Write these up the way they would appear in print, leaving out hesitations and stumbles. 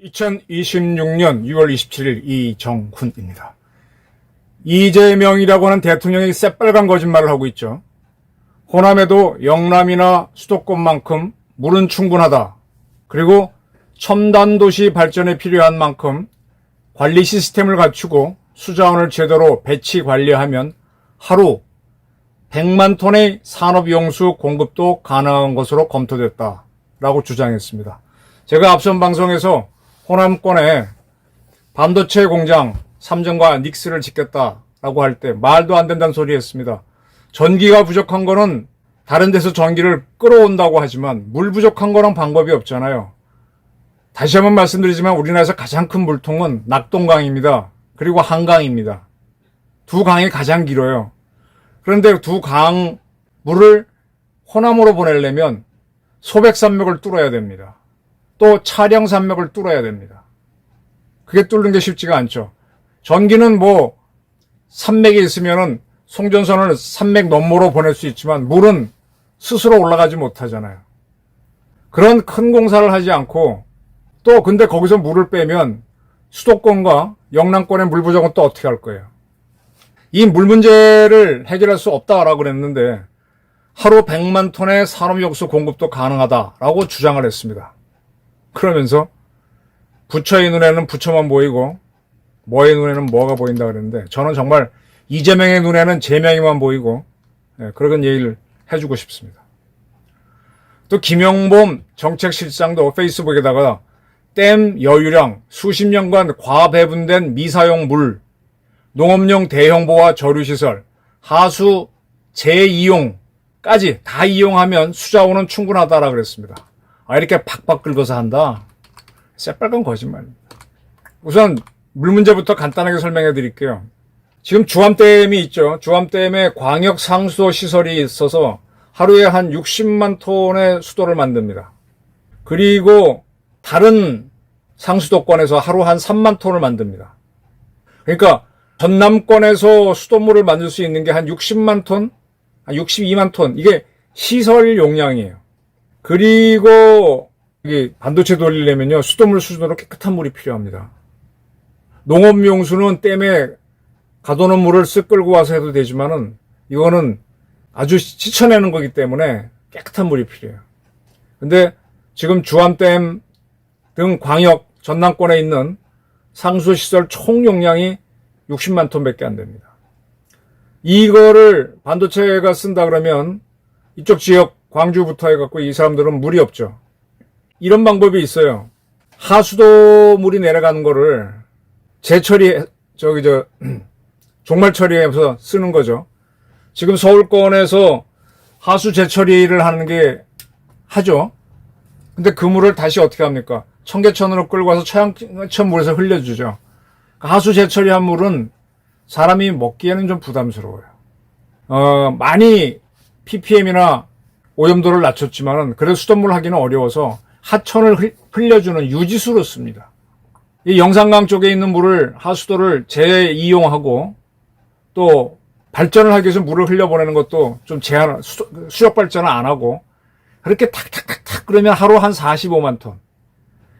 (2026년 6월 27일) 이정훈입니다. 이재명이라고 하는 대통령이 새빨간 거짓말을 하고 있죠. 호남에도 영남이나 수도권만큼 물은 충분하다. 그리고 첨단도시 발전에 필요한 만큼 관리 시스템을 갖추고 수자원을 제대로 배치 관리하면 하루 100만 톤의 산업용수 공급도 가능한 것으로 검토됐다라고 주장했습니다. 제가 앞선 방송에서 호남권에 반도체 공장 삼성과 닉스를 짓겠다라고 할 때 말도 안 된다는 소리 했습니다. 전기가 부족한 거는 다른 데서 전기를 끌어온다고 하지만 물 부족한 거랑 방법이 없잖아요. 다시 한번 말씀드리지만 우리나라에서 가장 큰 물통은 낙동강입니다. 그리고 한강입니다. 두 강이 가장 길어요. 그런데 두 강 물을 호남으로 보내려면 소백산맥을 뚫어야 됩니다. 또 차량산맥을 뚫어야 됩니다. 그게 뚫는 게 쉽지가 않죠. 전기는 뭐 산맥이 있으면은 송전선을 산맥 너머로 보낼 수 있지만 물은 스스로 올라가지 못하잖아요. 그런 큰 공사를 하지 않고 또 근데 거기서 물을 빼면 수도권과 영남권의 물 부족은 또 어떻게 할 거예요? 이 물 문제를 해결할 수 없다라고 그랬는데 하루 100만 톤의 산업용수 공급도 가능하다라고 주장을 했습니다. 그러면서 부처의 눈에는 부처만 보이고 뭐의 눈에는 뭐가 보인다 그랬는데 저는 정말 이재명의 눈에는 재명이만 보이고 그런 얘기를 해주고 싶습니다. 또 김영범 정책실장도 페이스북에다가 댐 여유량 수십 년간 과배분된 미사용 물, 농업용 대형보와 저류시설, 하수 재이용까지 다 이용하면 수자원은 충분하다라고 그랬습니다. 이렇게 팍팍 긁어서 한다? 새빨간 거짓말입니다. 우선 물 문제부터 간단하게 설명해 드릴게요. 지금 주암댐이 있죠. 주암댐에 광역 상수도 시설이 있어서 하루에 한 60만 톤의 수도를 만듭니다. 그리고 다른 상수도권에서 하루 한 3만 톤을 만듭니다. 그러니까 전남권에서 수돗물을 만들 수 있는 게 한 60만 톤, 한 62만 톤. 이게 시설 용량이에요. 그리고 이게 반도체 돌리려면요 수돗물 수준으로 깨끗한 물이 필요합니다. 농업용수는 댐에 가둬놓은 물을 쓱 끌고 와서 해도 되지만은 이거는 아주 씻어내는 거기 때문에 깨끗한 물이 필요해요. 근데 지금 주암댐 등 광역 전남권에 있는 상수시설 총 용량이 60만 톤밖에 안 됩니다. 이거를 반도체가 쓴다 그러면 이쪽 지역 광주부터 해갖고 이 사람들은 물이 없죠. 이런 방법이 있어요. 하수도 물이 내려가는 거를 재처리, 종말 처리해서 쓰는 거죠. 지금 서울권에서 하수 재처리를 하는 게 하죠. 근데 그 물을 다시 어떻게 합니까? 청계천으로 끌고 와서 청계천 물에서 흘려주죠. 하수 재처리한 물은 사람이 먹기에는 좀 부담스러워요. 많이 ppm이나 오염도를 낮췄지만은 그래도 수돗물 하기는 어려워서 하천을 흘려주는 유지수로 씁니다. 이 영산강 쪽에 있는 물을 하수도를 재이용하고 또 발전을 하기 위해서 물을 흘려보내는 것도 좀 수력 발전을 안 하고 그렇게 탁탁탁탁 그러면 하루 한 45만 톤.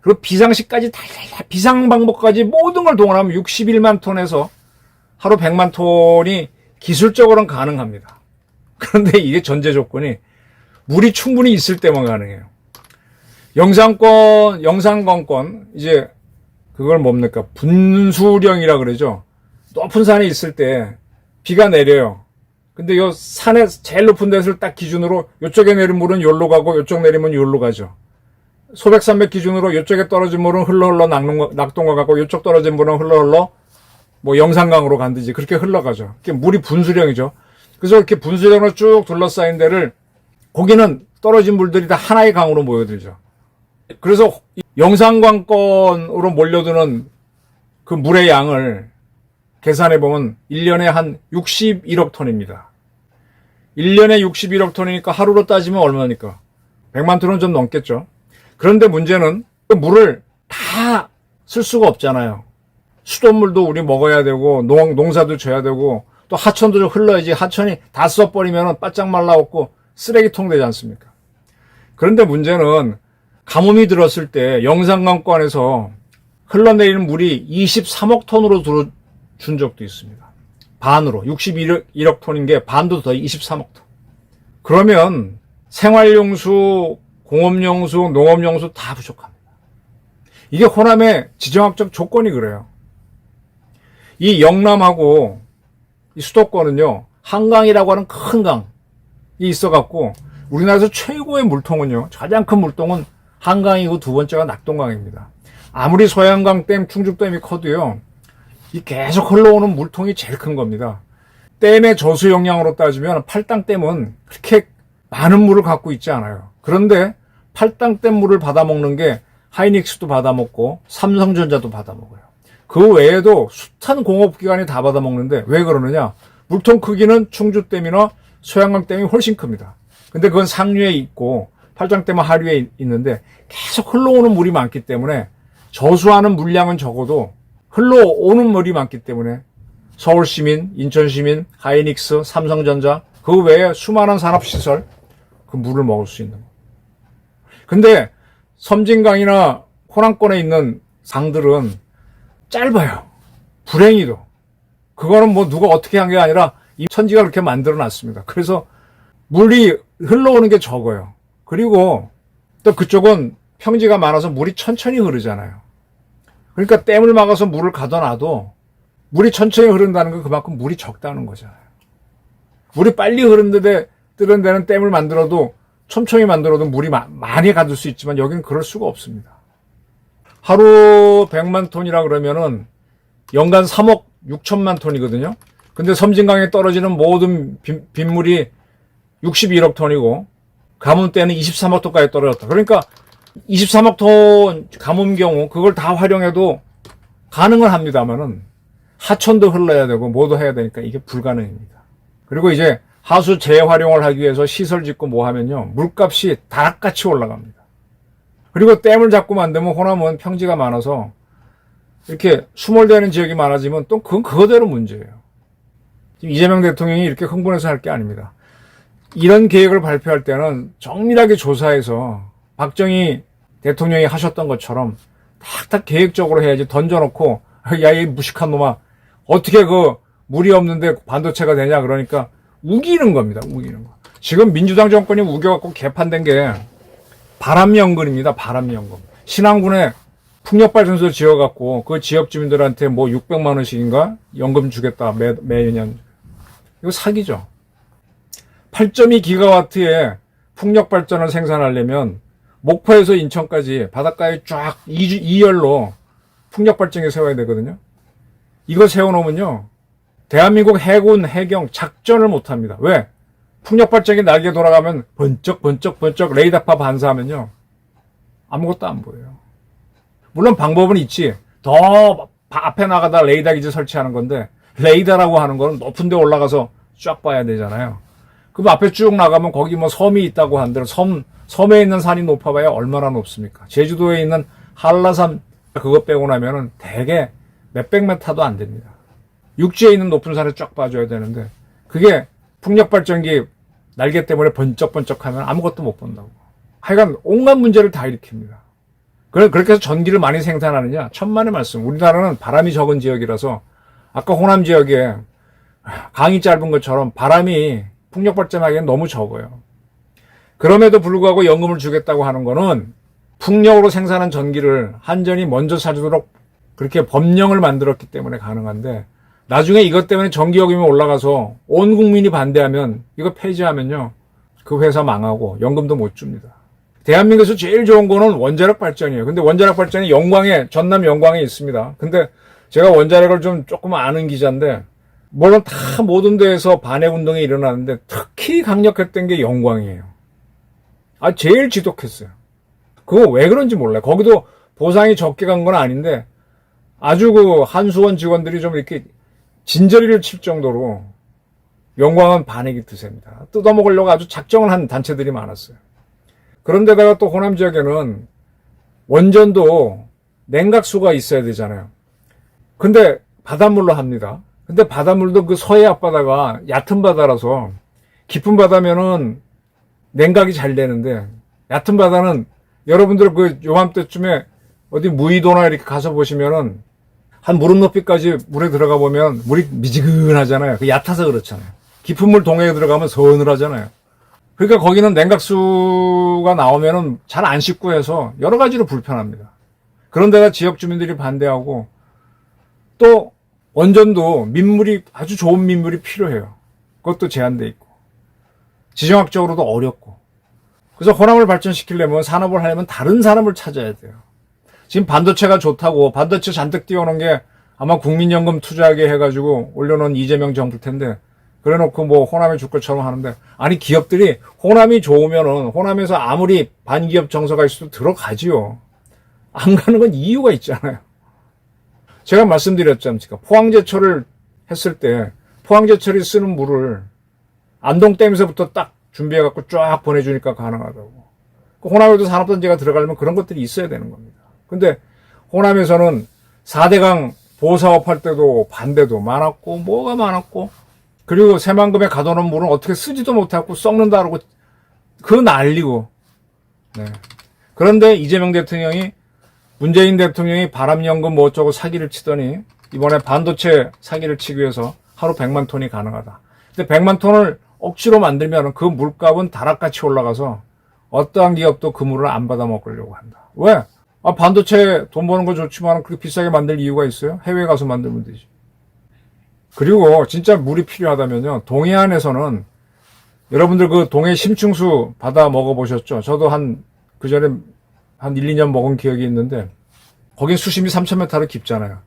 그리고 비상시까지 비상 방법까지 모든 걸 동원하면 61만 톤에서 하루 100만 톤이 기술적으로는 가능합니다. 그런데 이게 전제 조건이 물이 충분히 있을 때만 가능해요. 영산권권 이제 그걸 뭡니까? 분수령이라 그러죠. 높은 산에 있을 때 비가 내려요. 근데 요 산에 제일 높은 데를 딱 기준으로 요쪽에 내린 물은 요로 가고 요쪽 내리면 요로 가죠. 소백산맥 기준으로 요쪽에 떨어진 물은 흘러 낙동강 가고 요쪽 떨어진 물은 흘러 뭐 영산강으로 간듯이 그렇게 흘러가죠. 그게 물이 분수령이죠. 그래서 이렇게 분수령으로 쭉 둘러싸인 데를 거기는 떨어진 물들이 다 하나의 강으로 모여들죠. 그래서 영산강권으로 몰려드는 그 물의 양을 계산해보면 1년에 한 61억 톤입니다. 1년에 61억 톤이니까 하루로 따지면 얼마니까? 100만 톤은 좀 넘겠죠. 그런데 문제는 그 물을 다 쓸 수가 없잖아요. 수돗물도 우리 먹어야 되고 농사도 져야 되고 또 하천도 좀 흘러야지. 하천이 다 써버리면 바짝 말라갖고 쓰레기통 되지 않습니까? 그런데 문제는 가뭄이 들었을 때 영산강권에서 흘러내리는 물이 23억 톤으로 들어준 적도 있습니다. 반으로 61억 톤인 게 반도 더 23억 톤. 그러면 생활용수, 공업용수, 농업용수 다 부족합니다. 이게 호남의 지정학적 조건이 그래요. 이 영남하고 이 수도권은요, 한강이라고 하는 큰 강이 있어갖고 우리나라에서 최고의 물통은요, 가장 큰 물통은 한강이고 두 번째가 낙동강입니다. 아무리 소양강댐, 충주댐이 커도요, 이 계속 흘러오는 물통이 제일 큰 겁니다. 댐의 저수 용량으로 따지면 팔당댐은 그렇게 많은 물을 갖고 있지 않아요. 그런데 팔당댐 물을 받아먹는 게 하이닉스도 받아먹고 삼성전자도 받아먹어요. 그 외에도 숱한 공업기관이 다 받아먹는데 왜 그러느냐? 물통 크기는 충주댐이나 소양강댐이 훨씬 큽니다. 근데 그건 상류에 있고 팔당댐은 하류에 있는데 계속 흘러오는 물이 많기 때문에 저수하는 물량은 적어도 흘러오는 물이 많기 때문에 서울시민, 인천시민, 하이닉스, 삼성전자 그 외에 수많은 산업시설 그 물을 먹을 수 있는 거예요. 근데 섬진강이나 호남권에 있는 강들은 짧아요. 불행히도. 그거는 뭐 누가 어떻게 한 게 아니라 이 천지가 그렇게 만들어 놨습니다. 그래서 물이 흘러오는 게 적어요. 그리고 또 그쪽은 평지가 많아서 물이 천천히 흐르잖아요. 그러니까 댐을 막아서 물을 가둬놔도 물이 천천히 흐른다는 건 그만큼 물이 적다는 거잖아요. 물이 빨리 흐르는 데는 댐을 만들어도 촘촘히 만들어도 물이 많이 가둘 수 있지만 여기는 그럴 수가 없습니다. 하루 100만 톤이라 그러면은 연간 3억 6천만 톤이거든요. 근데 섬진강에 떨어지는 모든 빗물이 61억 톤이고 가뭄 때는 23억 톤까지 떨어졌다. 그러니까 23억 톤 가뭄 경우 그걸 다 활용해도 가능은 합니다만은 하천도 흘러야 되고 뭐도 해야 되니까 이게 불가능입니다. 그리고 이제 하수 재활용을 하기 위해서 시설 짓고 뭐 하면요, 물값이 다락같이 올라갑니다. 그리고 댐을 자꾸 만들면 호남은 평지가 많아서 이렇게 수몰되는 지역이 많아지면 또 그건 그거대로 문제예요. 지금 이재명 대통령이 이렇게 흥분해서 할 게 아닙니다. 이런 계획을 발표할 때는 정밀하게 조사해서 박정희 대통령이 하셨던 것처럼 탁탁 계획적으로 해야지. 던져놓고 야, 이 무식한 놈아 어떻게 그 물이 없는데 반도체가 되냐 그러니까 우기는 겁니다. 우기는 거. 지금 민주당 정권이 우겨갖고 개판된 게 바람연금입니다. 바람연금. 신안군에 풍력발전소 지어갖고 그 지역 주민들한테 뭐 600만 원씩인가 연금 주겠다 매년. 이거 사기죠. 8.2기가와트의 풍력발전을 생산하려면 목포에서 인천까지 바닷가에 쫙 2열로 풍력발전기 세워야 되거든요. 이거 세워놓으면요, 대한민국 해군, 해경 작전을 못합니다. 왜? 풍력발전기 날개 돌아가면 번쩍 레이더파 반사하면요, 아무것도 안 보여요. 물론 방법은 있지. 더 앞에 나가다 레이더 기지 설치하는 건데 레이더라고 하는 거는 높은 데 올라가서 쫙 봐야 되잖아요. 그럼 앞에 쭉 나가면 거기 뭐 섬이 있다고 한들 섬에 있는 산이 높아봐야 얼마나 높습니까? 제주도에 있는 한라산 그거 빼고 나면은 대개 몇백 메타도 안 됩니다. 육지에 있는 높은 산을 쫙 봐줘야 되는데 그게 풍력발전기 날개 때문에 번쩍번쩍하면 아무것도 못 본다고. 하여간 온갖 문제를 다 일으킵니다. 그렇게 해서 전기를 많이 생산하느냐? 천만의 말씀. 우리나라는 바람이 적은 지역이라서 아까 호남 지역에 강이 짧은 것처럼 바람이 풍력발전하기엔 너무 적어요. 그럼에도 불구하고 연금을 주겠다고 하는 거는 풍력으로 생산한 전기를 한전이 먼저 사주도록 그렇게 법령을 만들었기 때문에 가능한데 나중에 이것 때문에 전기요금이 올라가서 온 국민이 반대하면 이거 폐지하면요, 그 회사 망하고 연금도 못 줍니다. 대한민국에서 제일 좋은 거는 원자력 발전이에요. 근데 원자력 발전이 전남 영광에 있습니다. 근데 제가 원자력을 좀 조금 아는 기자인데 물론 다 모든 데에서 반핵 운동이 일어나는데 특히 강력했던 게 영광이에요. 제일 지독했어요. 그거 왜 그런지 몰라요. 거기도 보상이 적게 간 건 아닌데 아주 그 한수원 직원들이 좀 이렇게 진저리를 칠 정도로 영광은 반핵이 드셉니다. 뜯어먹으려고 아주 작정을 한 단체들이 많았어요. 그런데다가 또 호남 지역에는 원전도 냉각수가 있어야 되잖아요. 근데 바닷물로 합니다. 근데 바닷물도 그 서해 앞바다가 얕은 바다라서 깊은 바다면은 냉각이 잘 되는데 얕은 바다는 여러분들 그 요맘때쯤에 어디 무의도나 이렇게 가서 보시면은 한 무릎 높이까지 물에 들어가 보면 물이 미지근하잖아요. 그 얕아서 그렇잖아요. 깊은 물 동해에 들어가면 서늘하잖아요. 그러니까 거기는 냉각수가 나오면은 잘 안 씻고 해서 여러 가지로 불편합니다. 그런데다 지역 주민들이 반대하고 또 원전도 민물이 아주 좋은 민물이 필요해요. 그것도 제한돼 있고 지정학적으로도 어렵고 그래서 호남을 발전시키려면 산업을 하려면 다른 산업을 찾아야 돼요. 지금 반도체가 좋다고 반도체 잔뜩 띄워놓은 게 아마 국민연금 투자하게 해가지고 올려놓은 이재명 정부 텐데 그래놓고 뭐 호남에 줄 것처럼 하는데 아니 기업들이 호남이 좋으면은 호남에서 아무리 반기업 정서가 있어도 들어가지요. 안 가는 건 이유가 있잖아요. 제가 말씀드렸지 않습니까? 포항제철을 했을 때 포항제철이 쓰는 물을 안동댐에서부터 딱 준비해갖고 쫙 보내주니까 가능하다고. 호남에도 산업단지가 들어가려면 그런 것들이 있어야 되는 겁니다. 근데 호남에서는 4대강 보사업할 때도 반대도 많았고 뭐가 많았고 그리고 새만금에 가둬놓은 물은 어떻게 쓰지도 못하고 썩는다 그러고 그 난리고. 네. 그런데 이재명 대통령이 문재인 대통령이 바람연금 뭐 어쩌고 사기를 치더니 이번에 반도체 사기를 치기 위해서 하루 100만 톤이 가능하다. 근데 100만 톤을 억지로 만들면 그 물값은 다락같이 올라가서 어떠한 기업도 그 물을 안 받아 먹으려고 한다. 왜? 아, 반도체 돈 버는 거 좋지만 그렇게 비싸게 만들 이유가 있어요? 해외에 가서 만들면 되지. 그리고 진짜 물이 필요하다면요. 동해안에서는 여러분들 그 동해 심층수 받아 먹어보셨죠? 저도 그 전에 한 1, 2년 먹은 기억이 있는데 거긴 수심이 3,000m로 깊잖아요.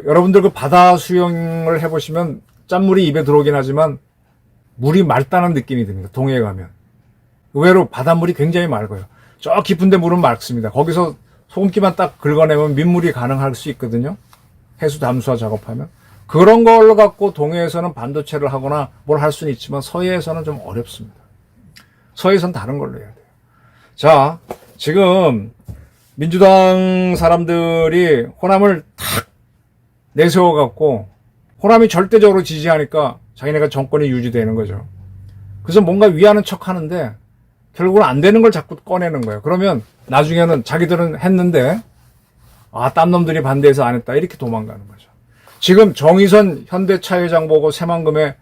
여러분들 그 바다 수영을 해보시면 짠물이 입에 들어오긴 하지만 물이 맑다는 느낌이 듭니다. 동해에 가면. 의외로 바닷물이 굉장히 맑아요. 저 깊은데 물은 맑습니다. 거기서 소금기만 딱 긁어내면 민물이 가능할 수 있거든요. 해수 담수화 작업하면. 그런 걸로 갖고 동해에서는 반도체를 하거나 뭘 할 수는 있지만 서해에서는 좀 어렵습니다. 서해에서는 다른 걸로 해야 돼요. 자, 지금 민주당 사람들이 호남을 탁 내세워갖고 호남이 절대적으로 지지하니까 자기네가 정권이 유지되는 거죠. 그래서 뭔가 위하는 척 하는데 결국은 안 되는 걸 자꾸 꺼내는 거예요. 그러면 나중에는 자기들은 했는데 딴놈들이 반대해서 안 했다 이렇게 도망가는 거죠. 지금 정의선 현대차 회장 보고 새만금에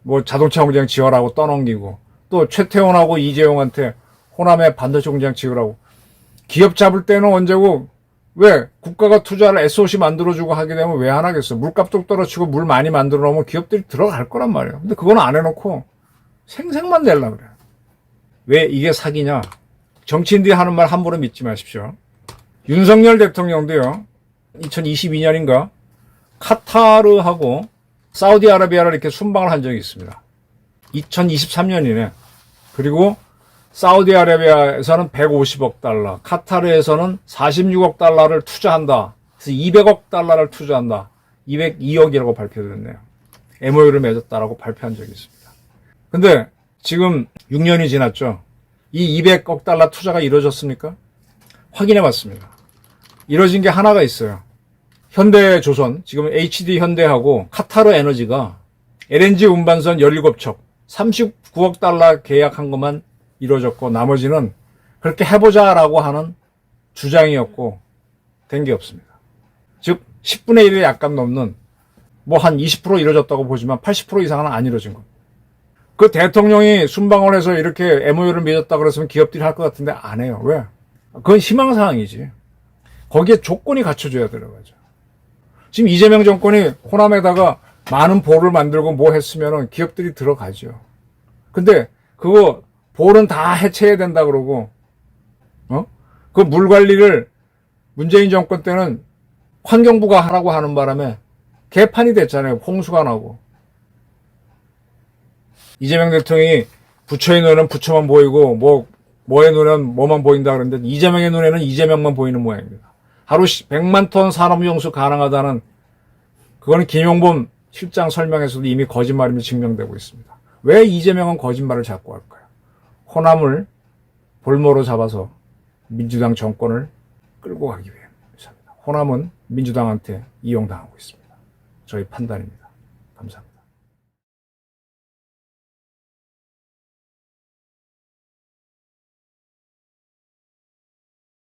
뭐 자동차 공장 지어라고 떠넘기고 또 최태원하고 이재용한테 호남에 반도체 공장 지으라고. 기업 잡을 때는 언제고 왜 국가가 투자를 SOC 만들어주고 하게 되면 왜 안 하겠어. 물값도 떨어지고 물 많이 만들어 놓으면 기업들이 들어갈 거란 말이에요. 근데 그건 안 해놓고 생색만 내려고 그래요. 왜 이게 사기냐. 정치인들이 하는 말 함부로 믿지 마십시오. 윤석열 대통령도요. 2022년인가 카타르하고 사우디아라비아를 이렇게 순방을 한 적이 있습니다. 2023년이네. 그리고 사우디아라비아에서는 150억 달러, 카타르에서는 46억 달러를 투자한다. 그래서 200억 달러를 투자한다. 202억이라고 발표됐네요. MOU를 맺었다라고 발표한 적이 있습니다. 근데 지금 6년이 지났죠. 이 200억 달러 투자가 이루어졌습니까? 확인해 봤습니다. 이루어진 게 하나가 있어요. 현대조선, 지금 HD 현대하고 카타르 에너지가 LNG 운반선 17척, 39억 달러 계약한 것만 이루어졌고 나머지는 그렇게 해보자라고 하는 주장이었고 된 게 없습니다. 즉 10분의 1에 약간 넘는 뭐 한 20% 이루어졌다고 보지만 80% 이상은 안 이루어진 겁니다. 그 대통령이 순방을 해서 이렇게 MOU를 맺었다 그랬으면 기업들이 할 것 같은데 안 해요. 왜? 그건 희망사항이지. 거기에 조건이 갖춰져야 들어가죠. 지금 이재명 정권이 호남에다가 많은 볼을 만들고 뭐 했으면은 기업들이 들어가죠. 근데 그거 볼은 다 해체해야 된다 그러고, 그 물 관리를 문재인 정권 때는 환경부가 하라고 하는 바람에 개판이 됐잖아요. 홍수가 나고. 이재명 대통령이 부처의 눈에는 부처만 보이고, 뭐의 눈에는 뭐만 보인다 그러는데, 이재명의 눈에는 이재명만 보이는 모양입니다. 하루 100만 톤 산업용수 가능하다는, 그거는 김용범 실장 설명에서도 이미 거짓말임이 증명되고 있습니다. 왜 이재명은 거짓말을 자꾸 할까요? 호남을 볼모로 잡아서 민주당 정권을 끌고 가기 위해서입니다. 호남은 민주당한테 이용당하고 있습니다. 저희 판단입니다. 감사합니다.